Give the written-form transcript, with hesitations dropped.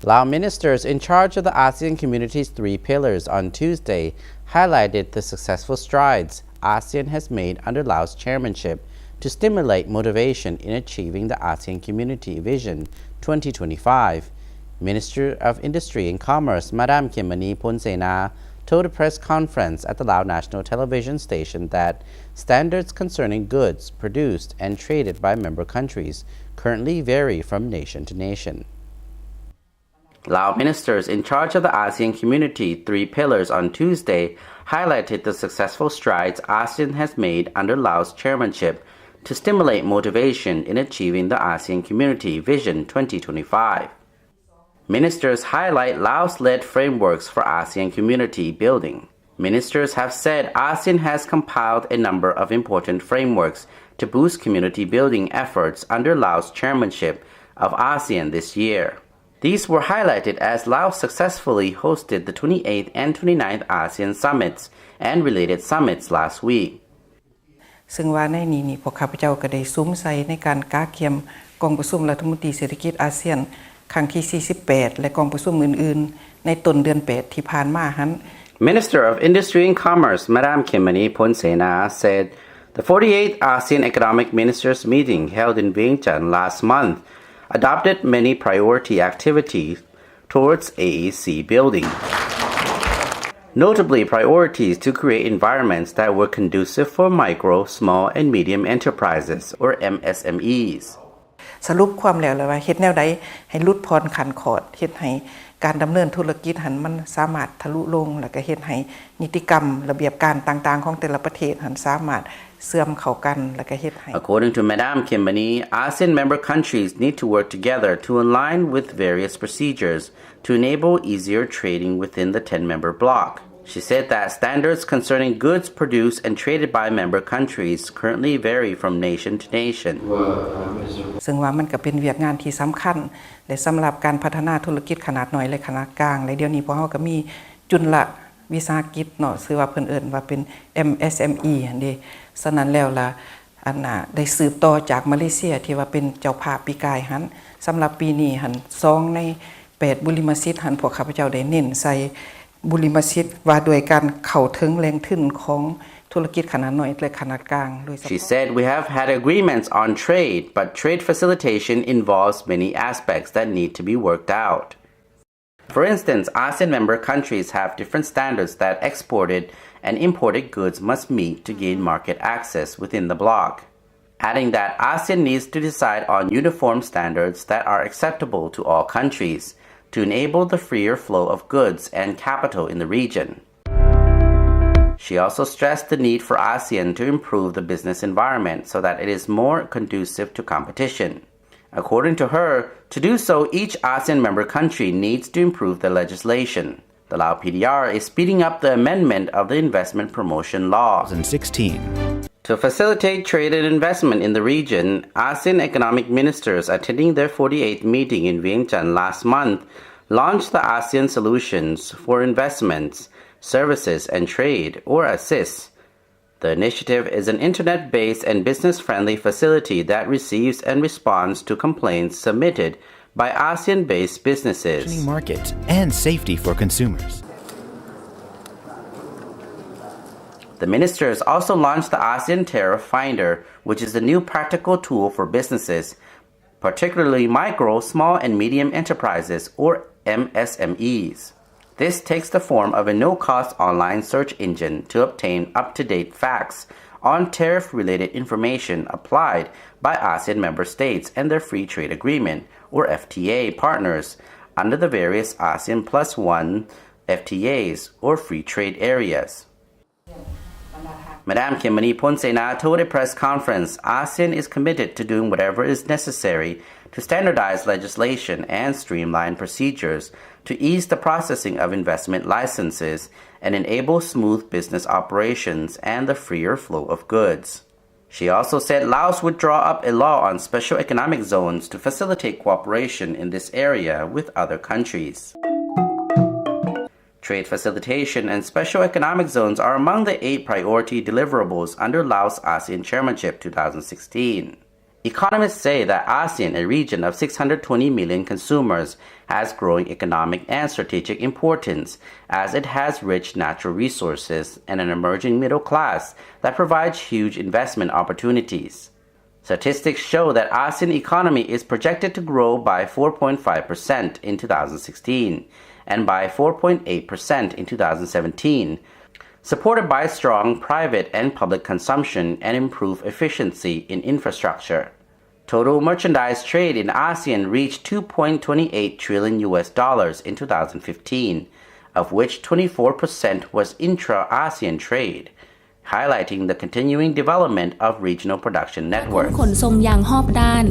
Lao ministers in charge of the ASEAN Community's 3 pillars on Tuesday highlighted the successful strides ASEAN has made under Laos' chairmanship to stimulate motivation in achieving the Asean Community Vision 2025. Minister of Industry and Commerce Madam Khemmani Pholsena told a press conference at the Lao National Television Station that standards concerning goods produced and traded by member countries currently vary from nation to nation. Lao ministers in charge of the ASEAN Community 3 pillars on Tuesday highlighted the successful strides ASEAN has made under Laos' chairmanship to stimulate motivation in achieving the Asean Community Vision 2025. Ministers highlight Laos-led frameworks for ASEAN community building. Ministers have said ASEAN has compiled a number of important frameworks to boost community building efforts under Laos' chairmanship of ASEAN this year. These were highlighted as Laos successfully hosted the 28th and 29th ASEAN Summits and related summits last week. ซึ่งว่าในนี้พวกข้าพเจ้าก็ได้ซุ้มใส่ในการก้าเกียมกองประชุมรัฐมนตรีเศรษฐกิจอาเซียนครั้งที่ 48 และกองประชุมอื่นๆในต้นเดือน 8 ที่ผ่านมาหัน Minister of Industry and Commerce Madam Khemmani Pholsena said the 48th ASEAN Economic Ministers meeting held in Vientiane last month adopted many priority activities towards AEC building. Notably, priorities to create environments that were conducive for micro, small, and medium enterprises, or MSMEs. สรุปความแล้วเลยว่าเฮ็ดแนวใดให้ลดพรขันขอดเฮ็ดให้การดำเนินธุรกิจหันมันสามารถทะลุลงแล้วก็เฮ็ดให้นิติกรรมระเบียบการต่างๆของแต่ละประเทศหันสามารถเสื่อมเข้ากันแล้วก็เฮ็ดให้ According to Madam Khemmani, ASEAN member countries need to work together to align with various procedures to enable easier trading within the 10-member bloc. She said that standards concerning goods produced and traded by member countries currently vary from nation to nation. ซึ่งว่ามันก็เป็นเวียกงานที่สำคัญและสำหรับการพัฒนาธุรกิจขนาดน้อยและขนาดกลางและเดี๋ยวนี้พวกเฮาก็มีจุลวิสาหกิจเนาะชื่อว่าเพิ่นเอิ้นว่าเป็น MSME อันนี้ฉะนั้นแล้วล่ะอันน่ะได้สืบต่อจากมาเลเซียที่ว่าเป็นเจ้าภาพปีกายหันสำหรับปีนี้หัน2ใน8บุริมสิทธิ์หันพวกข้าพเจ้าได้เน้นใส่บุริมสิทธิ์ว่าด้วยการเข้าถึงแหล่งทุนของธุรกิจขนาดน้อยและขนาดกลาง She said we have had agreements on trade, but trade facilitation involves many aspects that need to be worked out. For instance, ASEAN member countries have different standards that exported and imported goods must meet to gain market access within the bloc. Adding that ASEAN needs to decide on uniform standards that are acceptable to all countries to enable the freer flow of goods and capital in the region. She also stressed the need for ASEAN to improve the business environment so that it is more conducive to competition. According to her, to do so, each ASEAN member country needs to improve the legislation. The Lao PDR is speeding up the amendment of the Investment Promotion Law. 2016. To facilitate trade and investment in the region, ASEAN economic ministers attending their 48th meeting in Vientiane last month launched the ASEAN Solutions for Investments, Services and Trade, or ASSIS. The initiative is an internet-based and business-friendly facility that receives and responds to complaints submitted by ASEAN-based businesses. Market and safety for consumers. The ministers also launched the ASEAN Tariff Finder, which is a new practical tool for businesses, particularly micro, small, and medium enterprises, or MSMEs. This takes the form of a no-cost online search engine to obtain up-to-date facts on tariff-related information applied by ASEAN member states and their Free Trade Agreement, or FTA, partners under the various ASEAN Plus One FTAs, or Free Trade Areas. Madam Khemmani Pholsena told a press conference ASEAN is committed to doing whatever is necessary to standardize legislation and streamline procedures to ease the processing of investment licenses and enable smooth business operations and the freer flow of goods. She also said Laos would draw up a law on special economic zones to facilitate cooperation in this area with other countries. Trade facilitation and special economic zones are among the 8 priority deliverables under Laos ASEAN Chairmanship 2016. Economists say that ASEAN, a region of 620 million consumers, has growing economic and strategic importance as it has rich natural resources and an emerging middle class that provides huge investment opportunities. Statistics show that ASEAN economy is projected to grow by 4.5% in 2016 and by 4.8% in 2017, supported by strong private and public consumption and improved efficiency in infrastructure. Total merchandise trade in ASEAN reached $2.28 trillion in 2015, of which 24% was intra-ASEAN trade, highlighting the continuing development of regional production networks. ขนส่งอย่างรอบด้าน